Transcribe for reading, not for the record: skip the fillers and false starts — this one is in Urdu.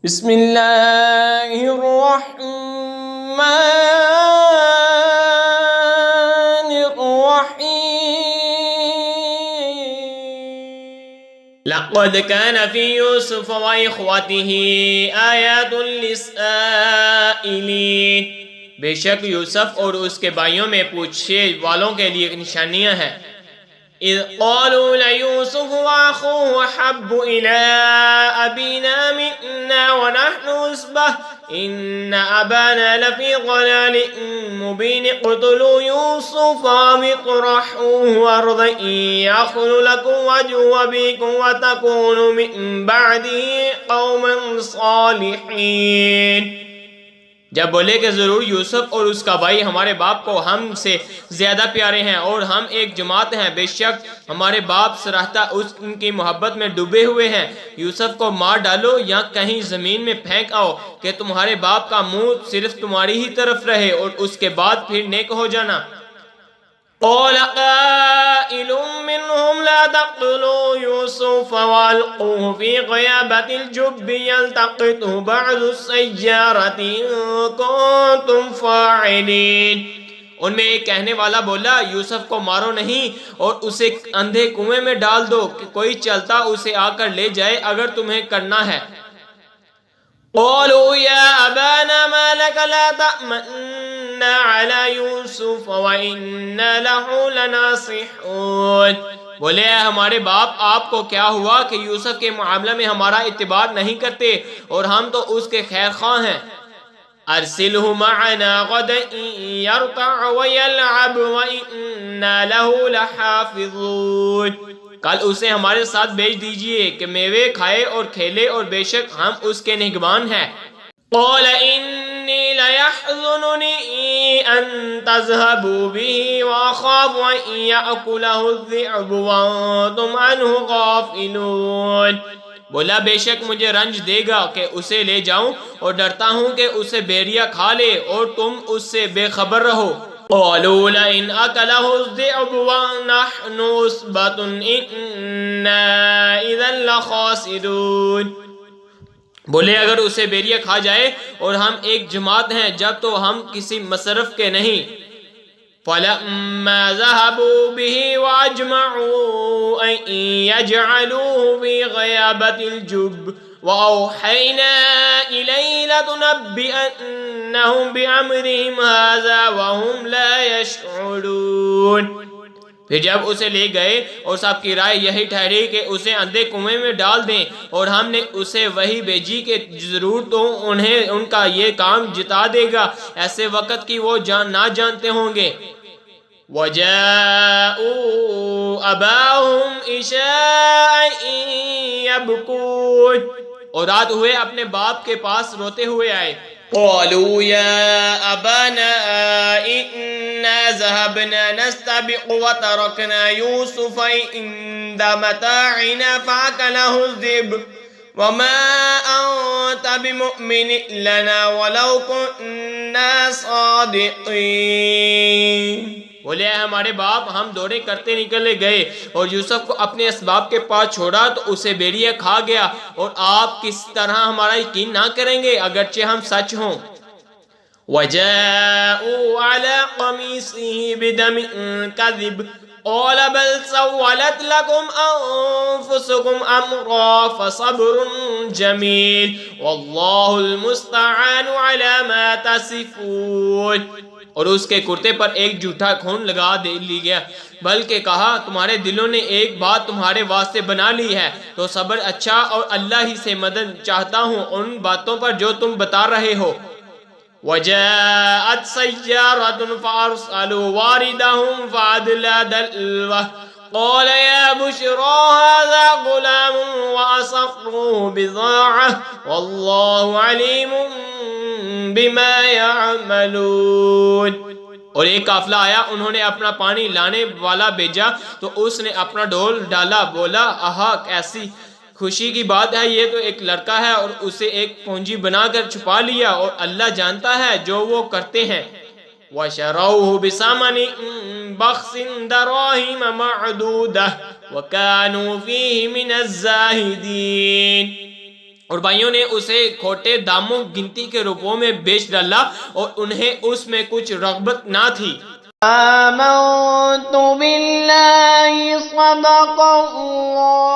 بسم اللہ الرحمن الرحیم لقد كان في يوسف وإخوته آيات للسائلين بے شک یوسف اور اس کے بھائیوں میں پوچھنے والوں کے لیے نشانیاں ہیں۔ اذ قالوا ليوسف واخوه احب الى ابينا منا ونحن عصبة ان ابانا لفي ضلال مبين اقتلوا يوسف او اطرحوه ارضا يخل لكم وجه ابيكم وتكونوا من بعده قوما صالحين۔ جب بولے کہ ضرور یوسف اور اس کا بھائی ہمارے باپ کو ہم سے زیادہ پیارے ہیں اور ہم ایک جماعت ہیں، بے شک ہمارے باپ سراہتا ان کی محبت میں ڈوبے ہوئے ہیں، یوسف کو مار ڈالو یا کہیں زمین میں پھینک آؤ کہ تمہارے باپ کا منہ صرف تمہاری ہی طرف رہے اور اس کے بعد پھر نیک ہو جانا۔ قال قائل منهم لا تقتلوا يوسف والقوه في غيابة الجب يلتقطه بعض السيارة إن كنتم فاعلين۔ ان میں ایک کہنے والا بولا، یوسف کو مارو نہیں اور اسے اندھے کنویں میں ڈال دو کہ کوئی چلتا اسے آ کر لے جائے اگر تمہیں کرنا ہے۔ قالوا يا أبانا ما لك لا تأمنا على يوسف وإنا له لناصحون۔ بولے اے ہمارے باپ، آپ کو کیا ہوا کہ یوسف کے معاملہ میں ہمارا اعتبار نہیں کرتے اور ہم تو اس کے خیر خواہ ہیں۔ ارسلہ معنا غدا يرتع ويلعب وإنا له لحافظون۔ کل اسے ہمارے ساتھ بھیج دیجئے کہ میوے کھائے اور کھیلے اور بے شک ہم اس کے نگہبان ہیں۔ قال انی لیحزننی ان تذهبوا به واخاف ان یأکلہ الذئب وانتم عنہ غافلون۔ بولا بے شک مجھے رنج دے گا کہ اسے لے جاؤں اور ڈرتا ہوں کہ اسے بیریا کھا لے اور تم اس سے بے خبر رہو۔ قالوا لئن أكله الذئب ونحن عصبة إنا إذا لخاسرون۔ بولے اگر اسے بیریا کھا جائے اور ہم ایک جماعت ہیں جب تو ہم کسی مصرف کے نہیں۔ فَلَمَّا ذَهَبُوا بِهِ وَأَجْمَعُوا أَن يَجْعَلُوهُ فِي غَيَابَةِ الْجُبِّ وَأَوْحَيْنَا إِلَيْهِ لَتُنَبِّئَنَّهُمْ بِأَمْرِهِمْ هَذَا وَهُمْ لَا يَشْعُرُونَ۔ پھر جب اسے لے گئے اور سب کی رائے یہی ٹھہری کہ اسے اندھے کنویں میں ڈال دیں اور ہم نے اسے وہی بھیجی کہ ضرور تو انہیں ان کا یہ کام جتا دے گا ایسے وقت کی وہ نہ جانتے ہوں گے۔ وَجَاءُوا أَبَاهُمْ عِشَاءً يَبْكُونَ۔ اور رات ہوئے اپنے باپ کے پاس روتے ہوئے آئے۔ قالوا يا أبانا إنا ذهبنا نستبق وتركنا يوسف عند متاعنا فأكله الذئب وما أنت بمؤمن لنا ولو كنا صادقين۔ بولے ہمارے باپ، ہم دورے کرتے نکلے گئے اور یوسف کو اپنے اسباب کے پاس چھوڑا تو اسے بیریا کھا گیا، اور آپ کس طرح ہمارا یقین نہ کریں گے اگرچہ ہم سچ ہوں۔ وَجَاءُوا عَلَىٰ قَمِيصِهِ بِدَمٍ كَذِبٍ قَالَ بَلْ سَوَّلَتْ لَكُمْ أَنفُسُكُمْ أَمْرًا فَصَبْرٌ جَمِيلٌ وَاللَّهُ الْمُسْتَعَانُ عَلَىٰ مَا تَصِفُونَ۔ اور اس کے کرتے پر ایک جھوٹا خون لگا لی گیا، بلکہ کہا تمہارے دلوں نے ایک بات تمہارے واسطے بنا لی ہے تو صبر اچھا، اور اللہ ہی سے مدد چاہتا ہوں ان باتوں پر جو تم بتا رہے ہو۔ وَجَاءَتْ سَيَّارَةٌ فَأَرْسَلُوا وَارِدَهُمْ فَأَدْلَىٰ دَلْوَهُ قَالَ يَا بُشْرَىٰ هَٰذَا غُلَامٌ وَأَسَرُّوهُ بِضَاعَةً وَاللَّهُ عَلِيمٌ بِمَا يَعْمَلُونَ۔ اور ایک قافلہ آیا، انہوں نے اپنا پانی لانے والا بھیجا تو اس نے اپنا ڈول ڈالا، بولا آہا کیسی خوشی کی بات ہے، یہ تو ایک لڑکا ہے، اور اسے ایک پونجی بنا کر چھپا لیا، اور اللہ جانتا ہے جو وہ کرتے ہیں۔ وَشَرَوْهُ بِثَمَنٍ بَخْسٍ دَرَاهِمَ مَعْدُودَةٍ وَكَانُوا فِيهِ مِنَ الزَّاهِدِينَ۔ اور بھائیوں نے اسے کھوٹے داموں گنتی کے روپوں میں بیچ ڈالا اور انہیں اس میں کچھ رغبت نہ تھی۔ آمنت باللہ صدق اللہ